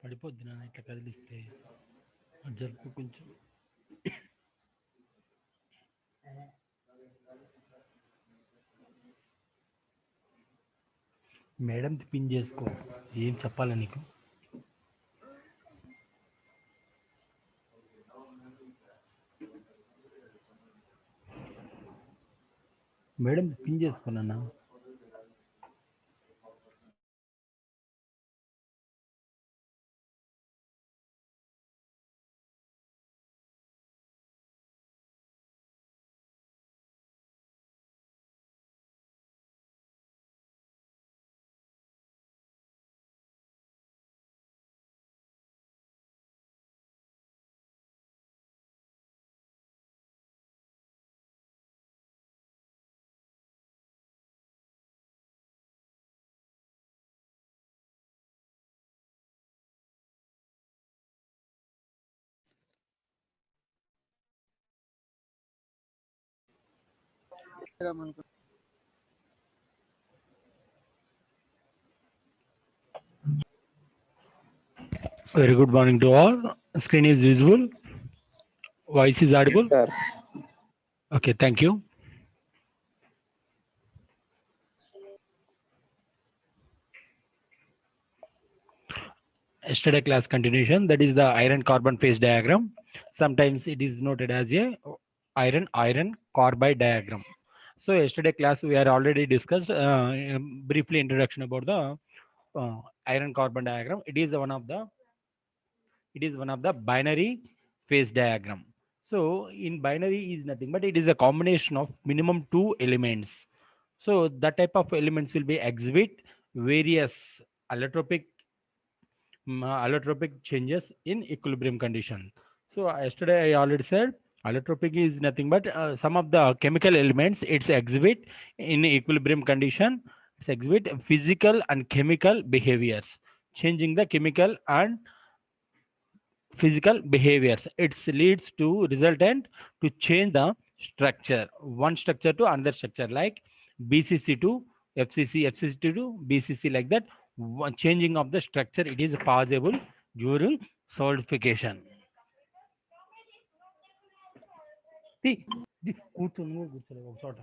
పడిపోద్ది నాన్న ఇట్లా కదిలిస్తే జరుపు కొంచెం. మేడం పిన్ చేసుకో. ఏం చెప్పాలా నీకు? మేడం పిన్ చేసుకున్నా. Very good morning to all. Screen is visible. Voice is Yes, audible. sir. Okay, thank you. Yesterday class continuation, that is the iron carbon phase diagram. Sometimes it is noted as a iron carbide diagram. So yesterday class we are already discussed briefly introduction about the iron carbon diagram. It is one of the binary phase diagram. So in binary is nothing but it is a combination of minimum two elements. So that type of elements will be exhibit various allotropic allotropic changes in equilibrium condition. So yesterday I already said allotropic is nothing but some of the chemical elements it's exhibit in equilibrium condition. It's exhibit physical and chemical behaviors, changing the chemical and physical behaviors. It leads to resultant to change the structure, one structure to another structure, like BCC to FCC, FCC to BCC, like that. Changing of the structure, it is possible during solidification. కూర్చొని నువ్వు కూర్చోలేవు ఒక చోట.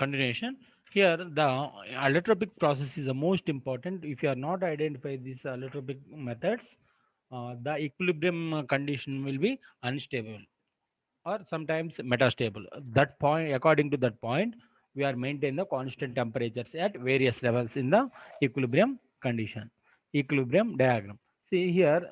Continuation. Here the allotropic process is the most important. If you are not identify these allotropic methods, the equilibrium condition will be unstable or sometimes metastable. That point, according to that point, we are maintain the constant temperatures at various levels in the equilibrium condition. Equilibrium diagram. See here,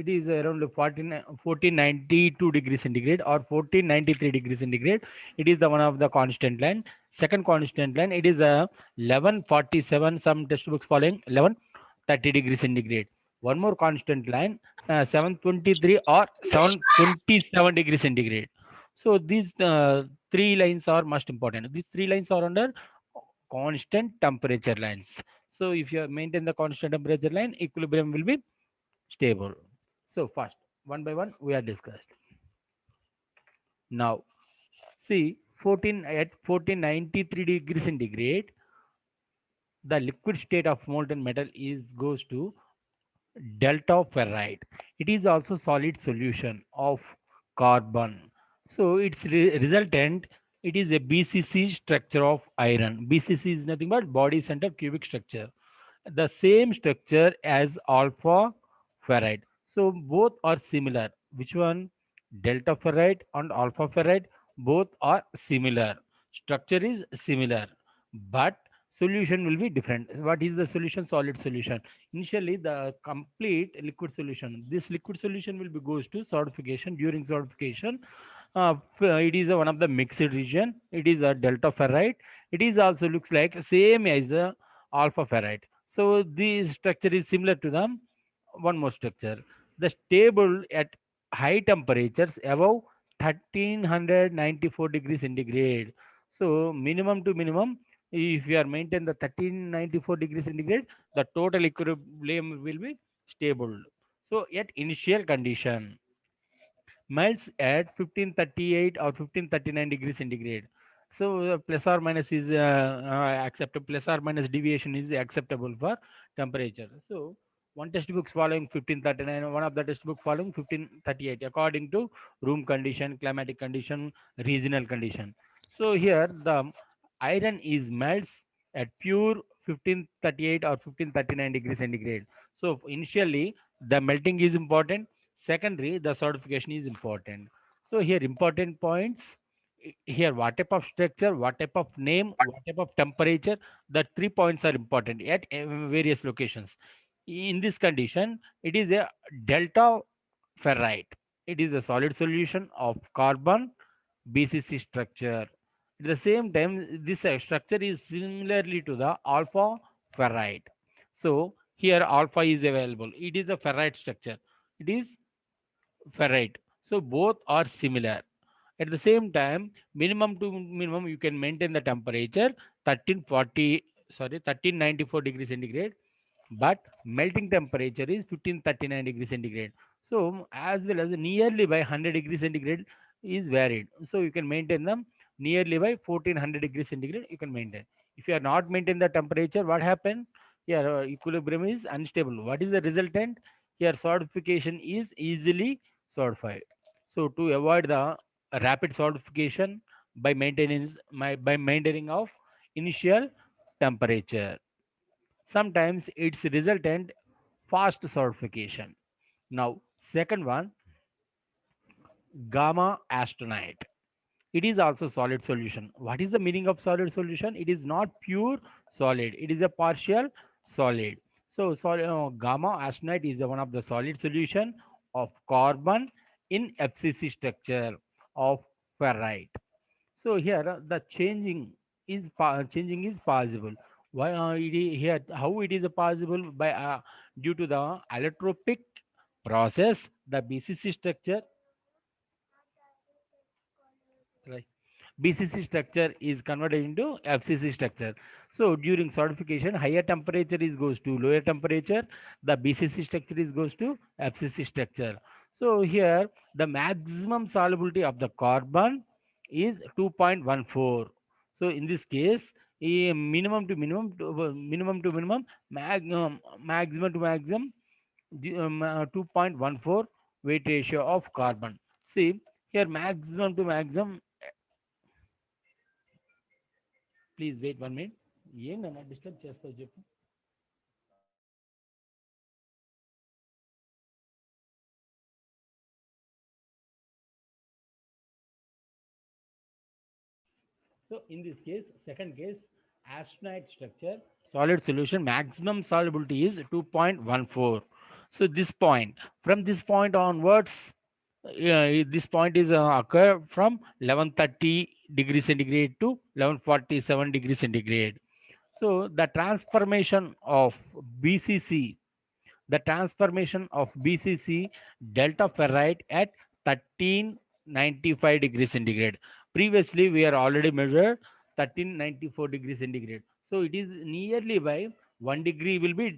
it is around 1492 degrees centigrade or 1493 degrees centigrade. It is the one of the constant line. Second constant line, it is a 1147. Some textbooks following 1130 degrees centigrade. One more constant line, 723 or 727 degrees centigrade. So these three lines are most important. These three lines are under constant temperature lines. So if you maintain the constant temperature line, equilibrium will be stable. So first, one by one, we are discussed. Now, see 1493 degrees centigrade, the liquid state of molten metal is goes to delta ferrite. It is also solid solution of carbon. So its resultant, it is a BCC structure of iron. BCC is nothing but body center cubic structure. The same structure as alpha ferrite. So both are similar. Which one? Delta ferrite and alpha ferrite, both are similar. Structure is similar, but solution will be different. What is the solution? Solid solution. Initially the complete liquid solution, this liquid solution will be goes to solidification. During solidification, it is one of the mixed region. It is a delta ferrite. It is also looks like same as a alpha ferrite. So this structure is similar to the one more structure. The stable at high temperatures above 1394 degrees centigrade. So minimum to minimum If you are maintain the 1394 degrees centigrade, the total equilibrium will be stable. So at initial condition, melts at 1538 or 1539 degrees centigrade. So plus or minus is acceptable. Plus or minus deviation is acceptable for temperature. So one textbook following 1539, one of the textbook following 1538, according to room condition, climatic condition, regional condition. So here the iron is melts at pure 1538 or 1539 degrees centigrade. So initially the melting is important. Secondary, the certification is important. So here important points. Here what type of structure, what type of name, what type of temperature, the 3 points are important at various locations. In this condition, it is a delta ferrite. It is a solid solution of carbon BCC structure. At the same time, this structure is similarly to the alpha ferrite. So here alpha is available. It is a ferrite structure. It is ferrite. So both are similar. At the same time, minimum to minimum, you can maintain the temperature 1340, sorry, 1394 degrees centigrade, but melting temperature is 1539 degrees centigrade. So as well as nearly by 100 degrees centigrade is varied. So you can maintain them nearly by 1400 degrees centigrade. You can maintain. If you are not maintain the temperature, what happen? Here equilibrium is unstable. What is the resultant? Here solidification is easily solidified. So to avoid the rapid solidification by maintaining of initial temperature, sometimes it's resultant fast solidification. Now second one, gamma arsenic. It is also solid solution. What is the meaning of solid solution? It is not pure solid, it is a partial solid. So gamma arsenic is one of the solid solution of carbon in FCC structure of ferrite. So here the changing is possible. Why here how it is possible? By due to the allotropic process, the BCC structure, right? BCC structure is converted into FCC structure. So during solidification, higher temperature is goes to lower temperature. The BCC structure is goes to FCC structure. So here the maximum solubility of the carbon is 2.14. So in this case, minimum to minimum, maximum to maximum, 2.14 weight ratio of carbon. See here maximum to maximum. Please wait 1 minute. ఏంటన్నా disturb చేస్తావు చెప్పు. So in this case, second case, arsenic structure, solid solution, maximum solubility is 2.14. So this point, from this point onwards, this point is occur from 1130 degrees centigrade to 1147 degrees centigrade. So the transformation of BCC, the transformation of BCC delta ferrite at 1395 degrees centigrade. Previously, we are already measured 1394 degrees centigrade. So it is nearly by 1 degree will be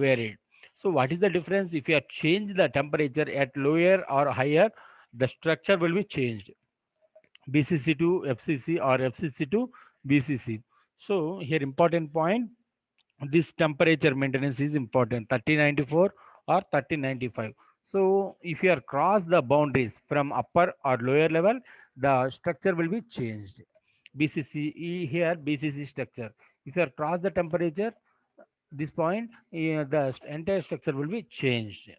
varied. So what is the difference? If you have changed the temperature at lower or higher, the structure will be changed. BCC to FCC or FCC to BCC. So here important point, this temperature maintenance is important, 1394 or 1395. So if you are cross the boundaries from upper or lower level, the structure will be changed. BCC here, BCC structure. If you are cross the temperature, this point, the entire structure will be changed.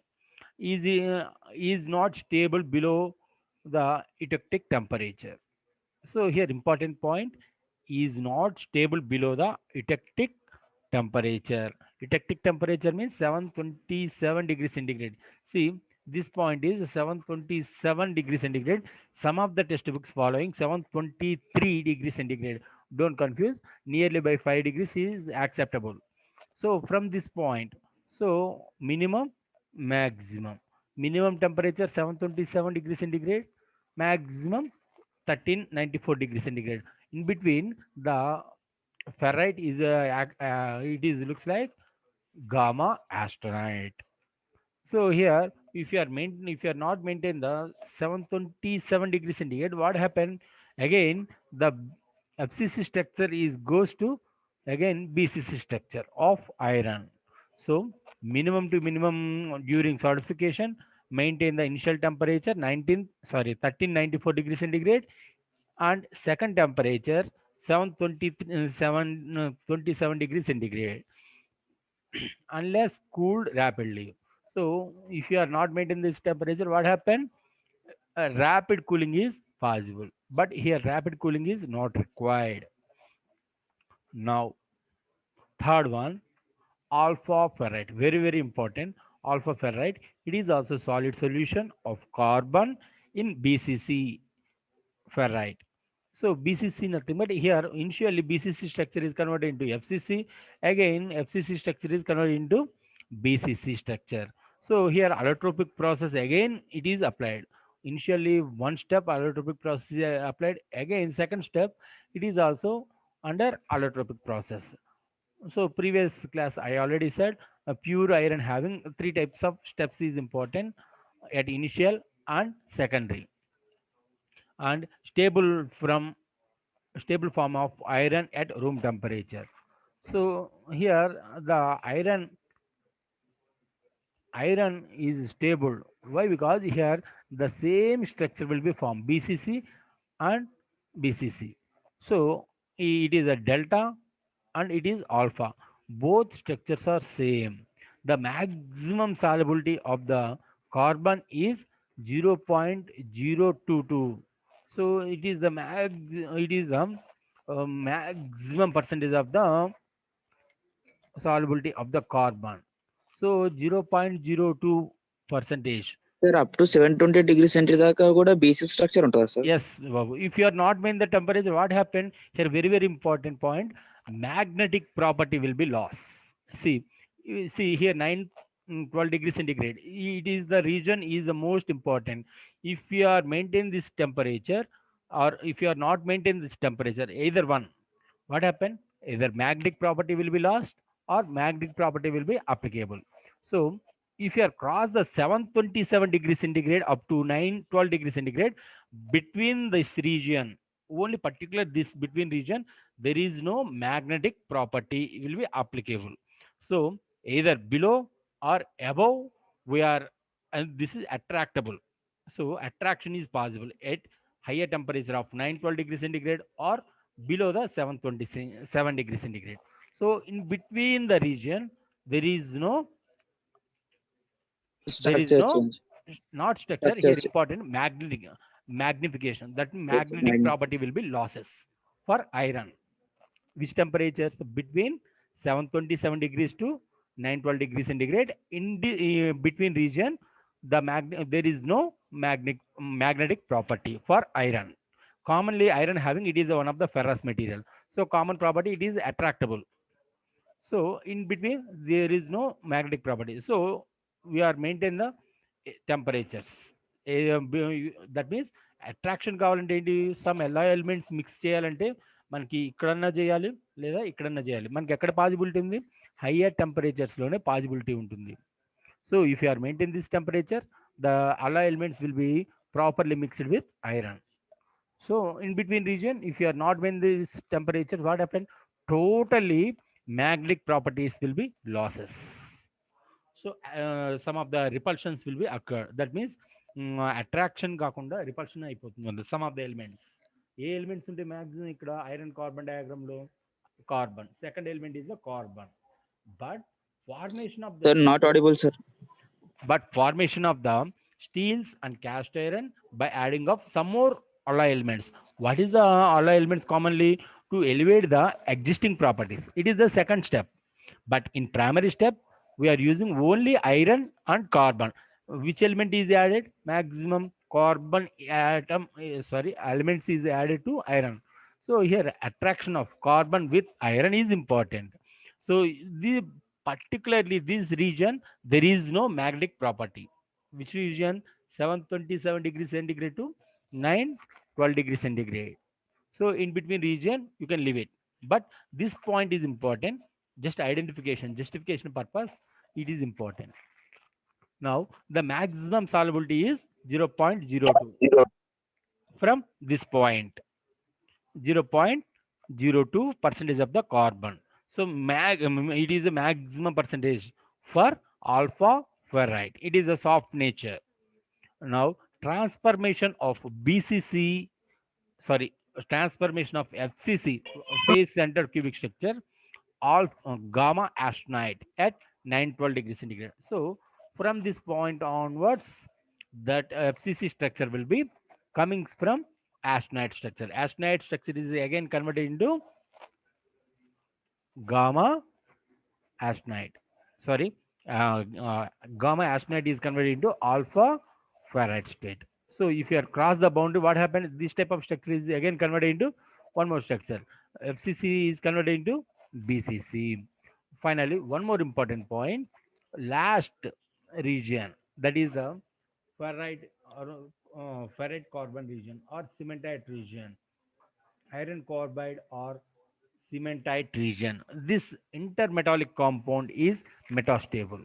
Is not stable below the eutectic temperature. So here important point, is not stable below the eutectic temperature. Eutectic temperature means 727 degrees centigrade. See, this point is 727 degrees centigrade. Some of the textbooks following 723 degrees centigrade. Don't confuse. Nearly by 5 degrees is acceptable. So from this point, so minimum, maximum. Minimum temperature 727 degrees centigrade, maximum 1394 degrees centigrade. In between, the ferrite is it is looks like gamma asteroid. So here, if you are not maintain the 727 degrees centigrade, what happened? Again, the FCC structure is goes to again BCC structure of iron. So minimum to minimum during solidification, maintain the initial temperature 1394 degrees centigrade, and second temperature 727 degrees centigrade unless cooled rapidly. So if you are not maintaining this temperature, what happen? Rapid cooling is possible, but here rapid cooling is not required. Now, third one, alpha ferrite, very very important. Alpha ferrite, it is also solid solution of carbon in BCC ferrite. So BCC nothing but here initially BCC structure is converted into FCC. Again FCC structure is converted into BCC structure. So here allotropic process again it is applied. Initially one step allotropic process is applied. Again second step it is also under allotropic process. So previous class I already said a pure iron having three types of steps is important at initial and secondary, and stable form of iron at room temperature. So here the iron is stable. Why? Because here the same structure will be formed BCC and BCC. So it is a delta and it is alpha. Both structures are same. The maximum solubility of the carbon is 0.022. So it is the maximum percentage of the solubility of the carbon. So 0.02 percentage. Sir up to 720 degrees Celsius దాకా కూడా BC structure ఉంటుందా sir? Yes, Babu. If you are not main the temperature, what happened here? Very very important point. Magnetic property will be lost. See, you see here 12 degrees centigrade. It is the region is the most important. If you are maintain this temperature, or if you are not maintain this temperature, either one, what happened? Either magnetic property will be lost or magnetic property will be applicable. So if you are cross the 727 degrees centigrade up to 912 degrees centigrade, between this region, only particular this between region, there is no magnetic property will be applicable. So either below or above we are, and this is attractable. So attraction is possible at higher temperature of 912 degrees centigrade or below the 727 degrees centigrade. So in between the region there is no, there is structure no change. not structure here structure important magnetic magnification, that magnetic property magnification. will be losses for iron. Which temperatures between 727 degrees to 912 degrees centigrade in the between region, there is no magnetic property for iron. Commonly iron having it is one of the ferrous material, so common property it is attractable. So in between there is no magnetic property. So we are maintain the temperatures. That means attraction కావాలంటే ఏంటి, some ఎలా elements mix చేయాలంటే మనకి ఇక్కడన్నా చేయాలి లేదా ఇక్కడన్నా చేయాలి. మనకి ఎక్కడ పాజిబిలిటీ ఉంది? హయ్యర్ టెంపరేచర్స్లోనే పాజిబిలిటీ ఉంటుంది. So if you are maintain this temperature, the alloy elements will be properly mixed with iron. So in between region, if you are not when this temperature, what happened? Totally magnetic properties will be losses. So some of the repulsions will be occur. That means attraction కాకుండా repulsion అయిపోతుంది some of the elements. ఏ elements ఉంటే maximum ఇక్కడ iron carbon డయాగ్రామ్లో carbon second element is the carbon. But formation of the sir not audible sir. formation of the steels and cast iron by adding of some more alloy elements. What is the alloy elements commonly to elevate the existing properties? It is the second step. But in primary step we are using only iron and carbon. Which element is added? Maximum carbon atom sorry elements is added to iron. So here attraction of carbon with iron is important. So the particularly this region there is no magnetic property. Which region? 727 degrees centigrade to 912 degrees centigrade. So in between region you can leave it. But this point is important. Just identification, justification purpose, it is important. Now the maximum solubility is 0.02 from this point, 0.02 percentage of the carbon. So it is a maximum percentage for alpha ferrite. It is a soft nature. Now transformation of BCC, sorry, transformation of FCC, phase center cubic structure, all gamma arsenic at 912 degrees centigrade. So from this point onwards, that FCC structure will be coming from arsenic structure. Arsenic structure is again converted into gamma arsenic. Sorry, gamma arsenic is converted into alpha ferrite state. So if you are cross the boundary, what happens? This type of structure is again converted into one more structure. FCC is converted into BCC. Finally, one more important point. Last region, that is the ferrite or ferrite carbon region or cementite region, iron carbide or cementite region. This intermetallic compound is metastable.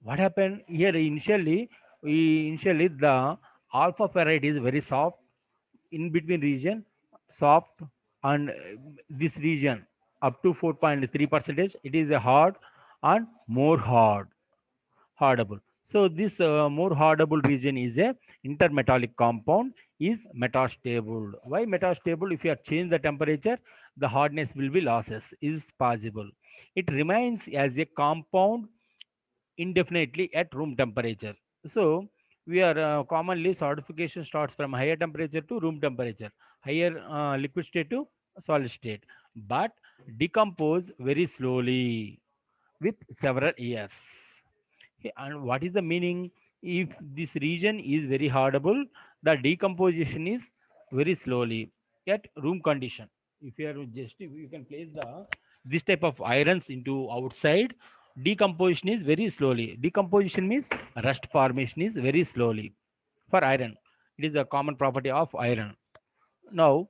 What happened here initially? Initially the alpha ferrite is very soft, in between region soft, and this region up to 4.3 percentage it is a hard and more hardenable. So this more hardenable region is a intermetallic compound, is metastable. Why metastable? If you have changed the temperature, the hardness will be losses is possible. It remains as a compound indefinitely at room temperature. So we are commonly solidification starts from higher temperature to room temperature, higher liquid state to solid state, but decompose very slowly with several years. And what is the meaning? If this region is very hardenable, the decomposition is very slowly at room condition. If you are just, you can place the this type of irons into outside, decomposition is very slowly. Decomposition means rust formation is very slowly for iron. It is a common property of iron. Now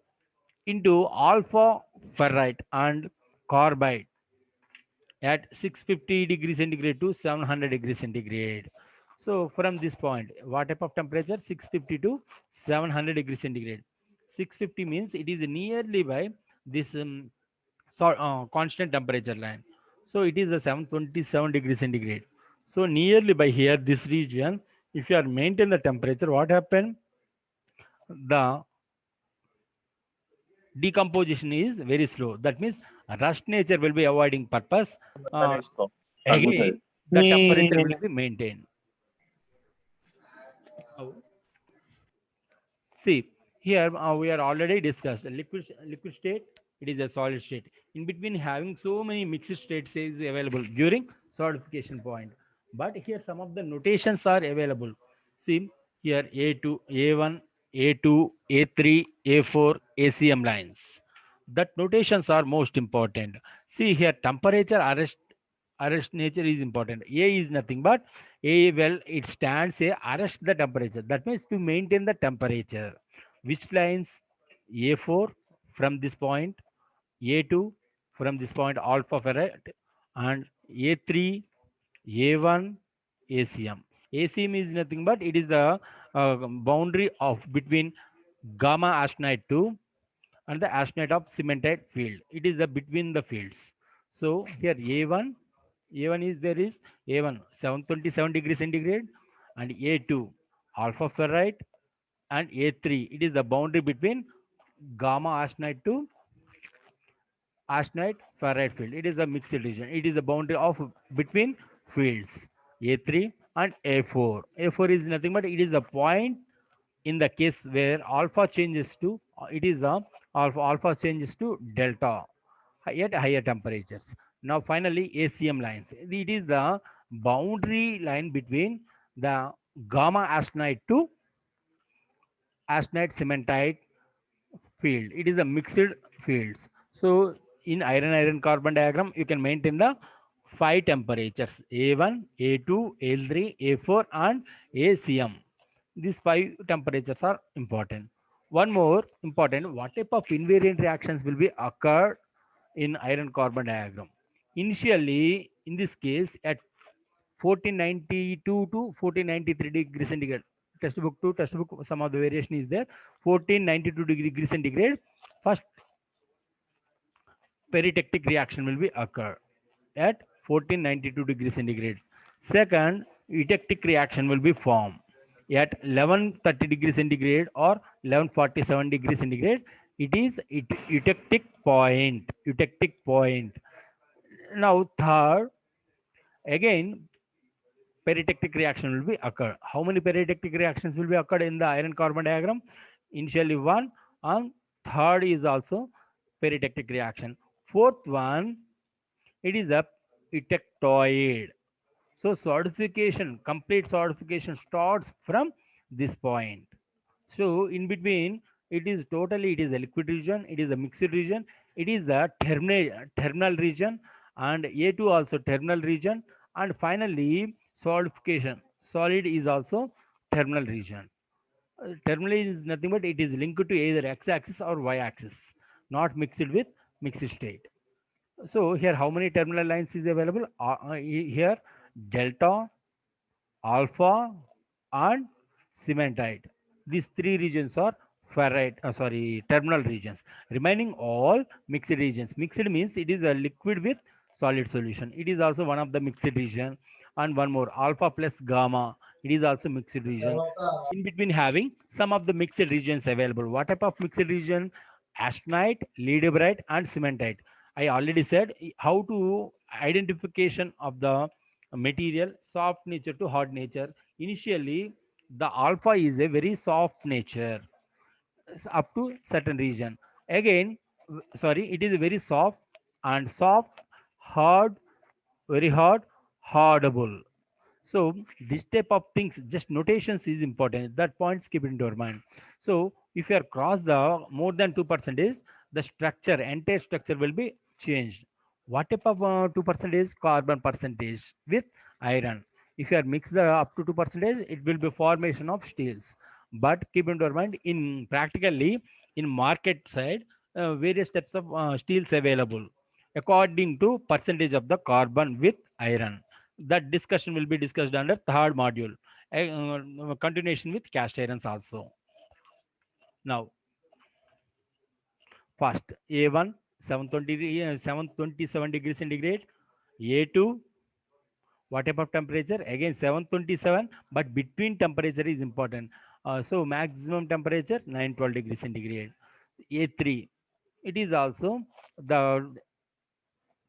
into alpha ferrite and carbide at 650 degrees centigrade to 700 degrees centigrade. So from this point, what type of temperature? 650 to 700 degrees centigrade. 650 means it is nearly by this constant temperature line. So it is a 727 degrees centigrade. So nearly by here, this region, if you are maintain the temperature, what happen? The decomposition is very slow. That means rust nature will be avoiding purpose. Uh, Again, the temperature will be maintained. Now, see here we are already discussed liquid state. It is a solid state. In between, having so many mixed states is available during solidification point. But here some of the notations are available. See here A2, A1, A2, A3, A4, ACM lines. That notations are most important. See here temperature arrest nature is important. A is nothing but A, well, it stands a arrest the temperature. That means to maintain the temperature. Which lines? A4 from this point, A2 from this point alpha ferrite, and A3, A1, ACM. ACM is nothing but it is the boundary of between gamma arsenic 2 and the arsenic of cementite field. It is the between the fields. So here A1 is where is A1 727 degrees centigrade, and A2 alpha ferrite, and A3 it is the boundary between gamma arsenite to arsenite ferrite field. It is a mixed region. It is the boundary of between fields A3 and A4. A4 is nothing but it is the point in the case where alpha changes to it is the alpha changes to delta at higher temperatures. Now finally ACM lines. It is the boundary line between the gamma arsenite to arsenite cementite field. It is a mixed fields. So in iron carbon diagram, you can maintain the five temperatures A1, A2, A3, A4, and ACM. These five temperatures are important. One more important, what type of invariant reactions will be occurred in iron carbon diagram. Initially, in this case, at 1492 to 1493 degree centigrade, textbook, some of the variation is there. 1492 degree centigrade, first peritectic reaction will be occur at 1492 degrees centigrade. Second, eutectic reaction will be formed at 1130 degrees centigrade or 1147 degrees centigrade. It is eutectic point. Eutectic point. Now, third, again, peritectic reaction will be occur. How many peritectic reactions will be occurred in the iron carbon diagram? Initially one, and third is also peritectic reaction. Fourth one, it is a eutectoid. So solidification, complete solidification starts from this point. So in between, it is a liquid region, it is a mixed region, it is a terminal region, and A2 also terminal region, and finally solidification. Solid is also terminal region. Terminal is nothing but it is linked to either x-axis or y-axis, not mixed with mixed state. So here, how many terminal lines is available? Here, delta, alpha, and cementite. These three regions are terminal regions. Remaining all mixed regions. Mixed means it is a liquid with solid solution. It is also one of the mixed region. And one more, alpha plus gamma. It is also mixed region. In between, having some of the mixed regions available. What type of mixed region? Austenite, leadberite, and cementite. I already said how to identification of the material soft nature to hard nature. Initially, the alpha is a very soft nature up to certain region. Again, it is very soft and soft, hard, very hard, hardable. So this type of things, just notations is important. That points keep in your mind. So if you are cross the more than 2%, the structure, entire structure will be changed. What type of 2% carbon percentage with iron? If you are mix the up to 2%, it will be formation of steels. But keep in your mind, in practically in market side, various types of steels available according to percentage of the carbon with iron. That discussion will be discussed under third module. Continuation with cast irons also. Now, first A1 727 degrees centigrade, A2 what type of temperature? Again 727, but between temperature is important. So maximum temperature 912 degrees centigrade. A3, it is also the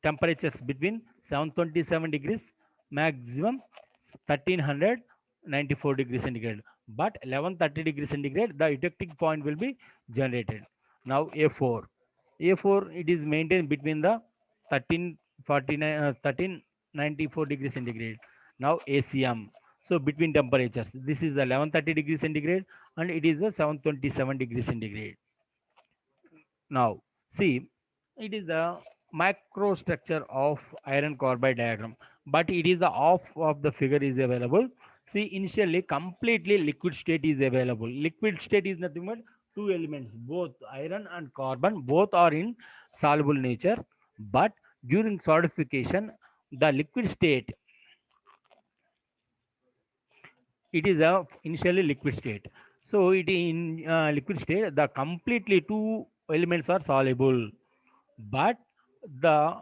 temperatures between 727 degrees, maximum 1394 degrees centigrade, but 1130 degrees centigrade the eutectic point will be generated. Now A4 it is maintained between the 1349 1394 degrees centigrade. Now ACM, so between temperatures, this is the 1130 degrees centigrade and it is the 727 degrees centigrade. Now, see, it is the microstructure of iron carbide diagram, but it is the off of the figure is available. See, initially completely liquid state is available. Liquid state is nothing but two elements, both iron and carbon, both are in soluble nature. But during solidification, the liquid state, it is a initially liquid state. So it in liquid state, the completely two elements are soluble, but the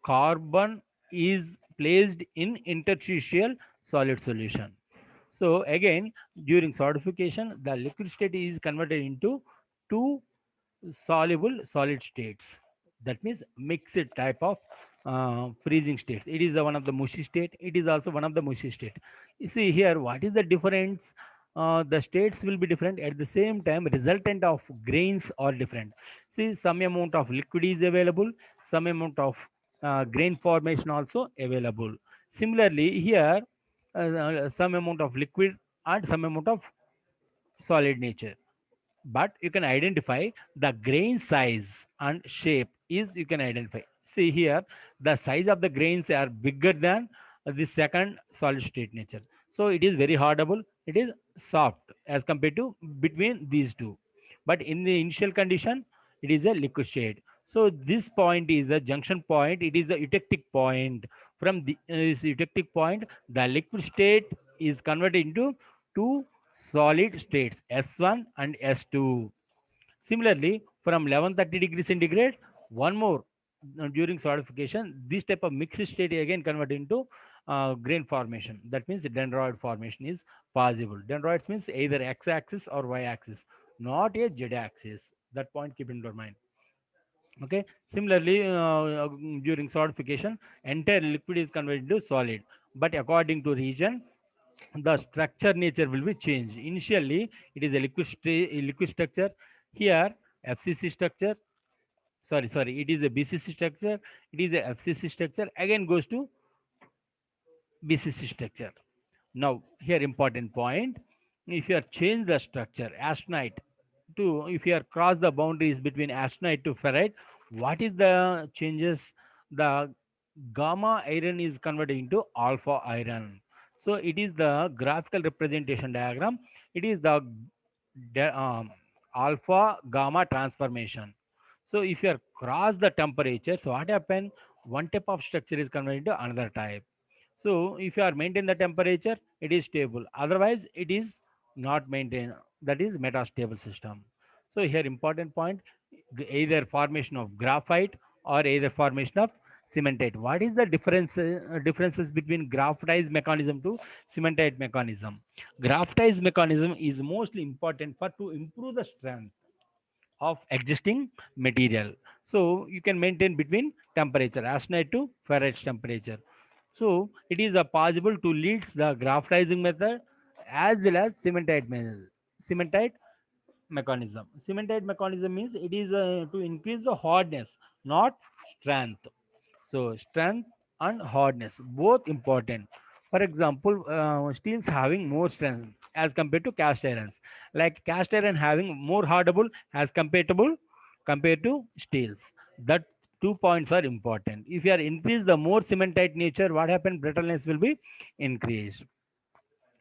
carbon is placed in interstitial solid solution. So again, during solidification, the liquid state is converted into two soluble solid states. That means mixed type of freezing states. It is the one of the mushy state. It is also one of the mushy state. You see here, what is the difference? The states will be different. At the same time, resultant of grains are different. See, some amount of liquid is available, some amount of grain formation also available. Similarly, here, some amount of liquid and some amount of solid nature, but you can identify the grain size and shape is you can identify. See here, the size of the grains are bigger than the second solid state nature, so it is very hardable, it is soft as compared to between these two. But in the initial condition, it is a liquid state. So this point is the junction point. It is the eutectic point. From this eutectic point, the liquid state is converted into two solid states, S1 and S2. Similarly, from 1130 degrees centigrade, one more during solidification, this type of mixed state again converted into grain formation. That means dendroid formation is possible. Dendroids means either x-axis or y-axis, not a z-axis. That point keep in your mind. Okay. Similarly, during solidification, entire liquid is converted to solid. But according to region, the structure nature will be changed. Initially, it is a liquid structure. Here, FCC structure. Sorry, it is a BCC structure. It is a FCC structure. Again goes to BCC structure. Now, here important point. If you are change the structure, austenite to, if you are cross the boundaries between austenite to ferrite, what is the changes? The gamma iron is converted into alpha iron. So it is the graphical representation diagram. It is the de- um, alpha gamma transformation. So if you are cross the temperature, so what happen? One type of structure is converted into another type. So if you are maintain the temperature, it is stable. Otherwise, it is not maintained. That is metastable system. So here important point, either formation of graphite or either formation of cementite. What is the differences between graphitized mechanism to cementite mechanism? Graphitized mechanism is mostly important for to improve the strength of existing material. So you can maintain between temperature, austenite to ferrite temperature. So it is possible to lead the graphitizing method as well as cementite mechanism. Cementite mechanism means it is to increase the hardness, not strength. So strength and hardness both important. For example, steels having more strength as compared to cast irons. Like cast iron having more hardenable as compared to steels. That 2 points are important. If you are increase the more cementite nature, what happen? Brittleness will be increased.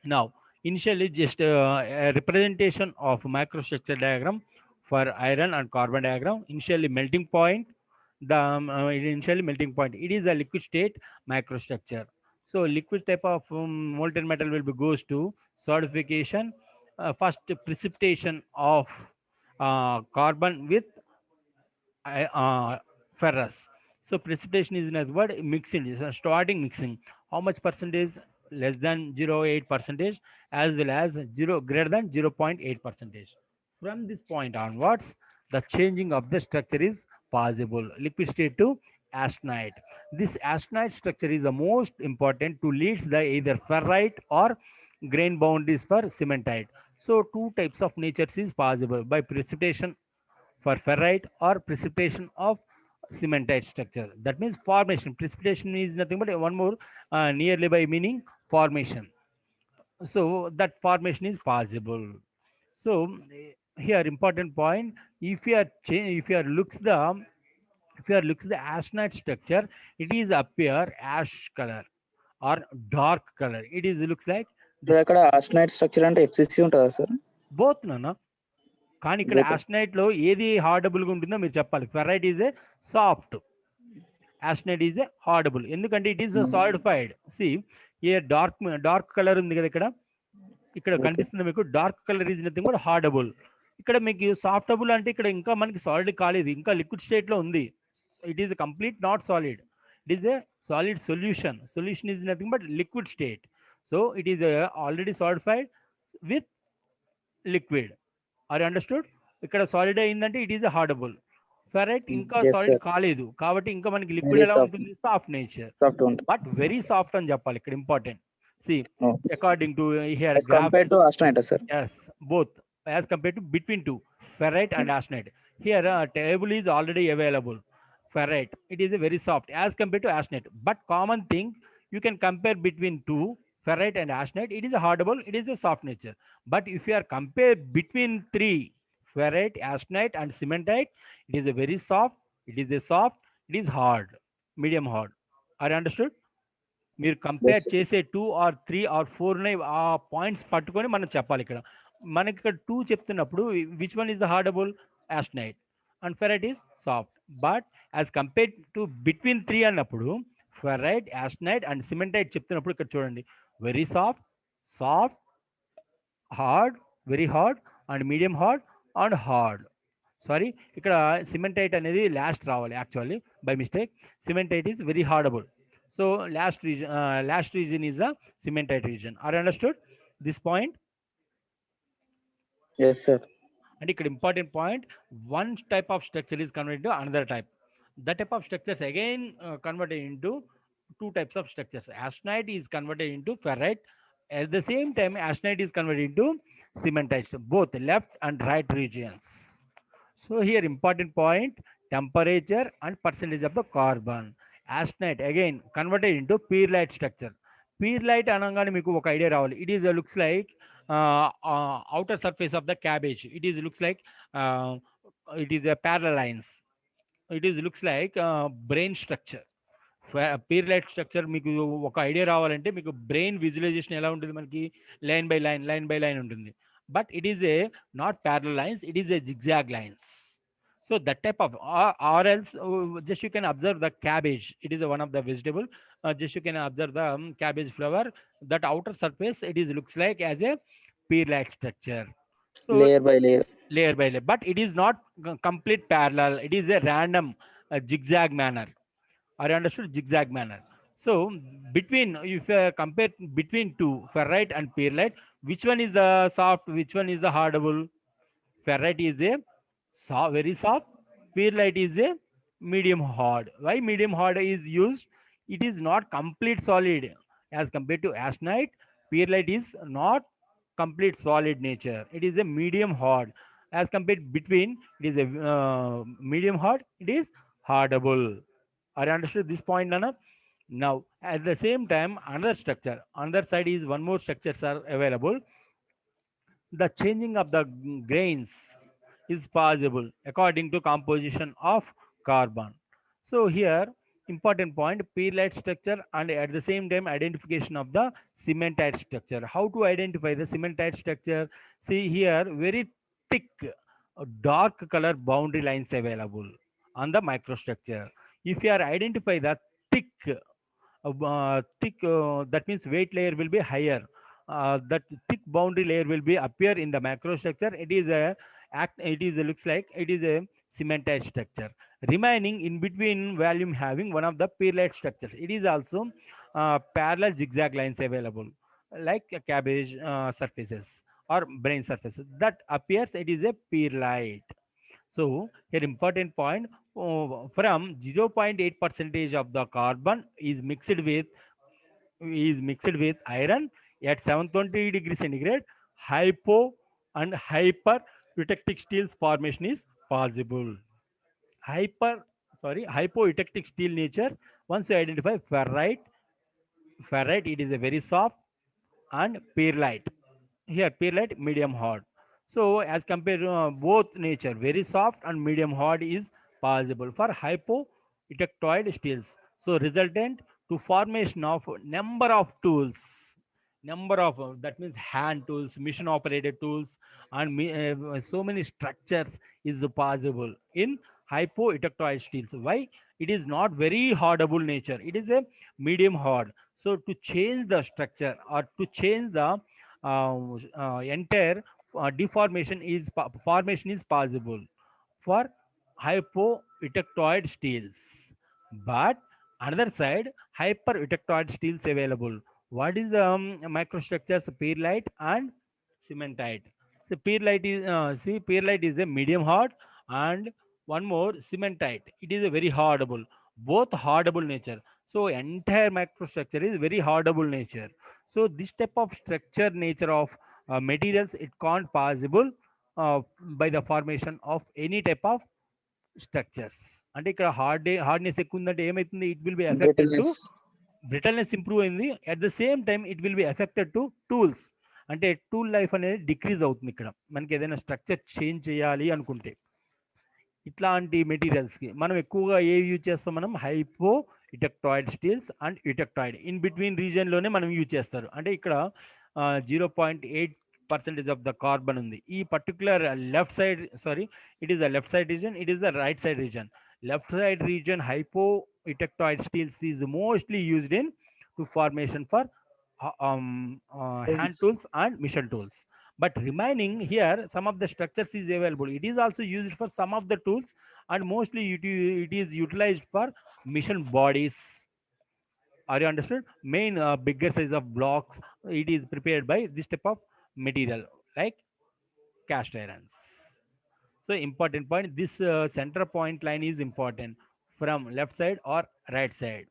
Now, initially just a representation of microstructure diagram for iron and carbon diagram. Initially melting point, the initially melting point. It is a liquid state microstructure. So liquid type of molten metal will be goes to solidification. First precipitation of carbon with ferrous. So precipitation is in word mixing, is a starting mixing. How much percentage? Less than 0.8 percentage as well as 0 greater than 0.8 percentage. From this point onwards, the changing of the structure is possible. Liquid state to austenite. This austenite structure is the most important to leads the either ferrite or grain boundaries for cementite. So two types of natures is possible by precipitation for ferrite or precipitation of cementite structure. That means formation. Precipitation is nothing but one more nearly by meaning formation. So that formation is possible. So here important point. If you are looks the austenite structure, it is appear ash color or dark color. It is looks like sir this అక్కడ ఆస్ట్నైట్ structure అంటే FCC ఉంటుందా sir? both nana. కానీ ఇక్కడ both. ఆస్టనైట్ లో ఏది హార్డబుల్గా ఉంటుందో మీరు చెప్పాలి. Ferrite is a soft, austenite is a hardable. ఎందుకంటే it is solidified. See a dark colour ఉంది కదా ఇక్కడ, ఇక్కడ ఓకే. కనిపిస్తుంది మీకు. డార్క్ కలర్ ఈజ్ నథింగ్ కూడా హార్డబుల్. ఇక్కడ మీకు సాఫ్టబుల్ అంటే ఇక్కడ ఇంకా మనకి సాలిడ్ కాలేదు, ఇంకా లిక్విడ్ స్టేట్ లో ఉంది. It is complete not solid, it is a solid solution. Solution is nothing but liquid state. So it is already solidified with liquid. Are understood? ఇక్కడ సాలిడ్ అయిందంటే ఇట్ ఈస్ హార్డబుల్. ఫెరైట్ ఇంకా is solid sir. కాలేదు కాబట్టి ఇంకా మనకి liquid very ఎలా soft. ఉంటుంది? Soft nature, soft ఉంటుంది. బట్ వెరీ సాఫ్ట్ అని చెప్పాలి ఇక్కడ important. See okay. According to here as compared to austenite sir? yes, both as compared to between two ferrite and austenite. Here a table is already available. Ferrite it is a very soft as compared to austenite, but common thing you can compare between two ferrite and austenite. It is a hardable, it is a soft nature. But if you are compare between three ferrite, austenite and cementite, it is a very soft, it is a soft, it is hard, medium hard. Are you understood? మీరు compare yes. చేసే 2 are 3 are 4 ఉన్నాయి. ఆ points పట్టుకొని మనం చెప్పాలి ఇక్కడ. మనకి ఇక్కడ 2 చెప్తున్నప్పుడు which one is the hardable? Austenite. And ferrite is soft. But as compared to between 3 అన్నప్పుడు ఫెర్రైట్, యాస్టనైట్ అండ్ సిమెంటైట్ చెప్తున్నప్పుడు ఇక్కడ చూడండి, very soft, soft, hard, very hard and medium hard and hard. Sorry, ఇక్కడ cementite అనేది last రావాలి, actually by mistake. Cementite is very hardable. So last region is the cementite region. Are understood this point? Yes, sir. And ఇక్కడ important point, one type of structure is converted to another type. That type of structures again converted into two types of structures. Austenite is converted into ferrite. At the same time, austenite is converted into cementite, both left and right regions. So here important point, temperature and percentage of the carbon. Austenite again converted into perlite structure. Perlite అనగానే మీకు ఒక idea రావాలి. It is looks like outer surface of the cabbage. It is looks like it is a parallel lines. It is looks like brain structure. Pearlite structure మీకు ఒక idea రావాలంటే మీకు brain visualisation ఎలా ఉంటుంది, మనకి line by line, line by line ఉంటుంది. But it is a not parallel lines, it is a zigzag lines. So that type of, or else just you can observe the cabbage. It is one of the vegetable. Just you can observe the cabbage flower. That outer surface, it is looks like as a pear-like structure. So Layer by layer. layer by layer, but it is not complete parallel. It is a random zigzag manner. Are you understood? Zigzag manner. So between, if you compare between two, ferrite and pearlite, which one is the soft? Which one is the hardable? Ferrite is a very soft. Pearlite is a medium hard. Why medium hard is used? It is not complete solid as compared to austenite. Pearlite is not complete solid nature. It is a medium hard. As compared between, it is a medium hard. It is hardable. Are you understood this point, Nana? Now, at the same time, another structure, another side is one more structures are available. The changing of the grains is possible according to composition of carbon. So here, important point, pearlite structure and at the same time identification of the cementite structure. How to identify the cementite structure? See here, very thick, dark color boundary lines available on the microstructure. If you are identify the thick, that means weight layer will be higher. That thick boundary layer will be appear in the macrostructure. It is a it is looks like it is a cementite structure. Remaining in between volume having one of the pearlite structures. It is also parallel zigzag lines available, like cabbage surfaces or brain surfaces. That appears it is a pearlite. So here important point, from 0.8 percentage of the carbon is mixed with iron at 720 degrees centigrade. Hypo and hyper eutectic steels formation is possible. Hypo eutectic steel nature. Once you identify ferrite, it is a very soft, and pearlite. Here pearlite medium hard. So as compared to both nature, very soft and medium hard is possible for hypoeutectoid steels. So resultant to formation of number of tools, number of that means hand tools, mission operated tools, and so many structures is possible in hypoeutectoid steels. Why? It is not very hardable nature, it is a medium hard. So to change the structure or to change the entire deformation is formation is possible for hypoeutectoid steels. But another side, hypereutectoid steels available. What is the microstructures? Pearlite and cementite. So pearlite is pearlite is a medium hard, and one more cementite. It is a very hardable. Both hardable nature. So entire microstructure is very hardable nature. So this type of structure nature of materials, it can't possible by the formation of any type of structures. అంటే ఇక్కడ hardness ఎక్కువ ఉందంటే ఏమైతుంది, it will be effected to Brittleness. Brittleness improve అయింది. At the same time it will be effected to tools. అంటే tool life అనేది decrease అవుతుంది. ఇక్కడ మనకి ఏదైనా స్ట్రక్చర్ చేంజ్ చేయాలి అనుకుంటే ఇట్లాంటి మెటీరియల్స్కి మనం ఎక్కువగా ఏ యూజ్ చేస్తాం, మనం hypo eutectoid steels and eutectoid in between రీజియన్లోనే మనం యూజ్ చేస్తారు. అంటే ఇక్కడ 0.8% ఆఫ్ ద కార్బన్ ఉంది. ఈ particular left side, sorry, it is the left side reason, it is the right side reason. Left side region hypoeutectoid steels is mostly used in to formation for hand tools and mission tools. But remaining here, some of the structures is available. It is also used for some of the tools, and mostly it is utilized for mission bodies. Are you understood? Main bigger size of blocks. It is prepared by this type of material like cast irons. So important point. This center point line is important from left side or right side.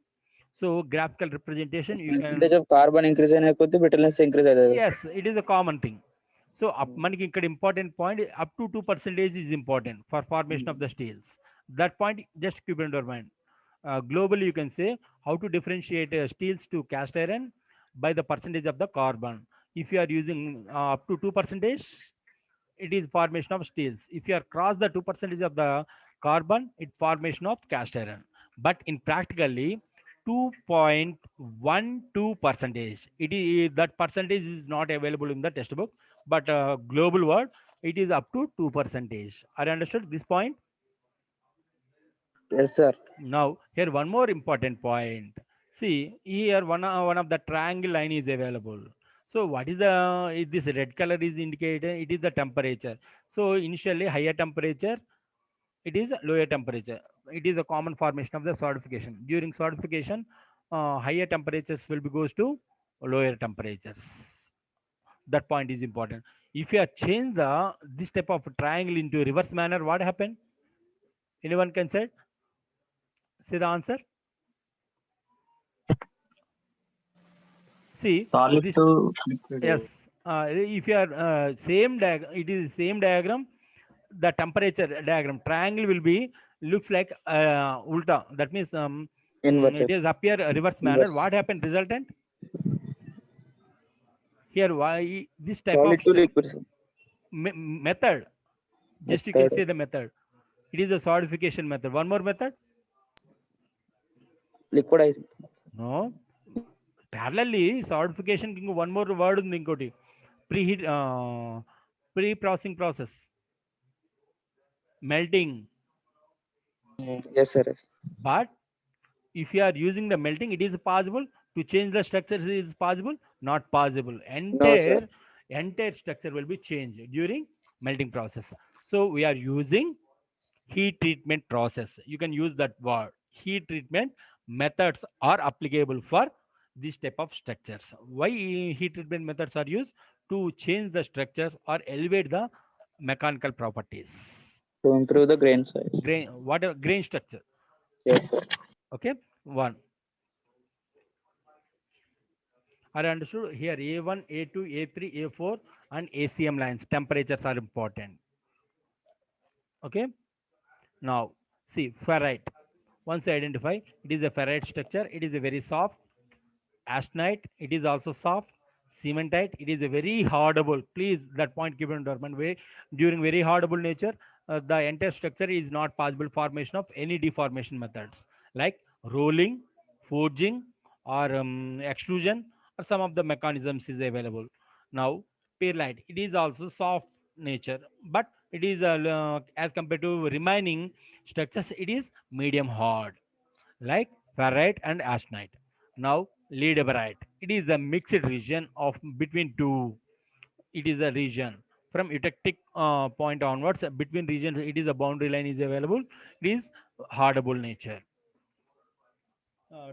So graphical representation you Percentage can. of carbon increase అయిన కొద్దీ brittleness increase అవుతుంది కదా Yes, sir. it is a common thing. So మనకి ఇక్కడ important point up to 2% is important for formation of the steels. That point just keep in your mind. Globally, you can say how to differentiate steels to cast iron by the percentage of the carbon. If you are using up to 2%, it is formation of steels. If you are cross the 2% of the carbon, it formation of cast iron. But in practically 2.12 percentage, it is that percentage is not available in the textbook, but global world it is up to 2%. Are you understood this point? Yes sir. Now here one more important point. See here one of the triangle line is available. So what is the this red color is indicated, it is the temperature. So initially higher temperature, it is lower temperature. It is a common formation of the solidification. During solidification, higher temperatures will be goes to lower temperatures. That point is important. If you are change the this type of triangle into reverse manner, what happened? Anyone can say the answer. See Solid this. to liquid. Yes, if you are same it is same diagram. The temperature diagram triangle will be looks like ulta. That means it Inverted. is appear reverse manner. Inverse. What happened resultant? Here why this type of Solid to liquid sir. method, just you can Method. say the method. It is a solidification method. One more method. Liquid No, parallelly solidification కి one more word ఉంది ఇంకోటి. Preheat pre-processing process, melting. yes sir. Yes. But if you are using the melting, it is possible to change the structure. Is possible? Not possible. No sir. Entire structure will be changed during melting process. So we are using heat treatment process. You can use that word. Heat treatment methods are applicable for this type of structures. Why heat treatment methods are used? To change the structures or elevate the mechanical properties. To improve the grain size. Grain, whatever grain structure. Yes sir. Okay, one. Are understood? Here A1, A2, A3, A4 and ACM lines. Temperatures are important. Okay. Now see ferrite. Once you identify, it is a ferrite structure. It is a very soft. Austenite, it is also soft. Cementite, it is a very hardable. Please that point keep in mind. During very hardable nature, the entire structure is not possible formation of any deformation methods like rolling, forging, or extrusion, or some of the mechanisms is available. Now perlite, it is also soft nature, but it is as compared to remaining structures, it is medium hard like ferrite and austenite. Now leadberite, it is a mixed region of between two. It is a region from eutectic point onwards. Between regions, it is a boundary line is available. It is hardable nature.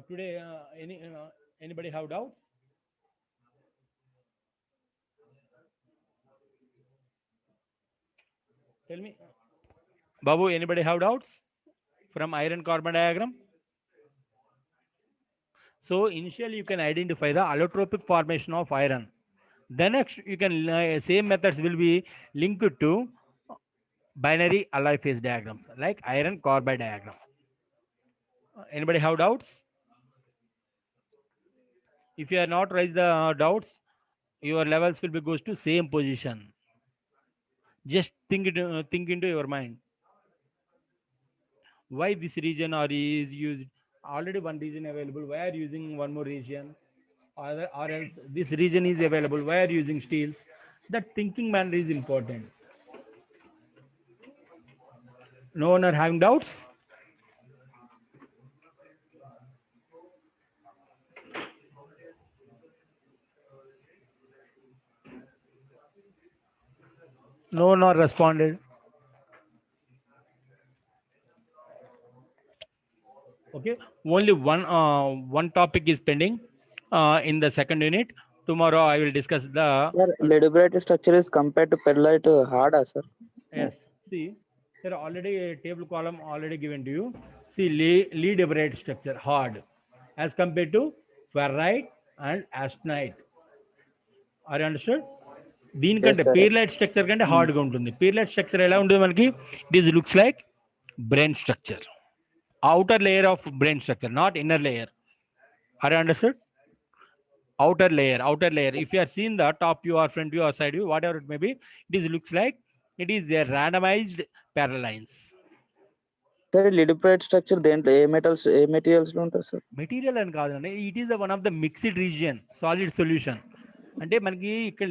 Today, anybody have doubts? Tell me, Babu. Anybody have doubts from iron carbon diagram? So initially, you can identify the allotropic formation of iron. Then next, you can same methods will be linked to binary alloy phase diagrams like iron carbide diagram. Anybody have doubts? If you are not raised the doubts, your levels will be goes to same position. Just think into your mind. Why this region or is used? Already one region available. Why are you using one more region? Or else this region is available. Why are you using steels? That thinking manner is important. No one are having doubts? No, not responded. Okay, only one topic is pending in the second unit. Tomorrow I will discuss the Sir, Ladybird structure is compared to perlite hard, sir. yes. See, there are already a table column already given to you. See, lead structure hard as compared to ferrite and austenite. Are you understood? దీనికంటే Yes, sir. పేర్లైట్ structure కంటే హార్డ్గా ఉంటుంది. పేర్లైట్ structure ఎలా ఉంటుంది మనకి? It is looks like brain structure, outer layer of brain structure, not inner layer. Are you understood? Outer layer. If you are seeing the top view or front view or side view, whatever it may be, it is looks like it is a randomized parallel lines. Sir, Ladybird structure దేంట్లో ఏ materials లో ఉంటుంది sir? Material అని కాదండి, it is one of the mixed region solid solution. అంటే మనకి ఇక్కడ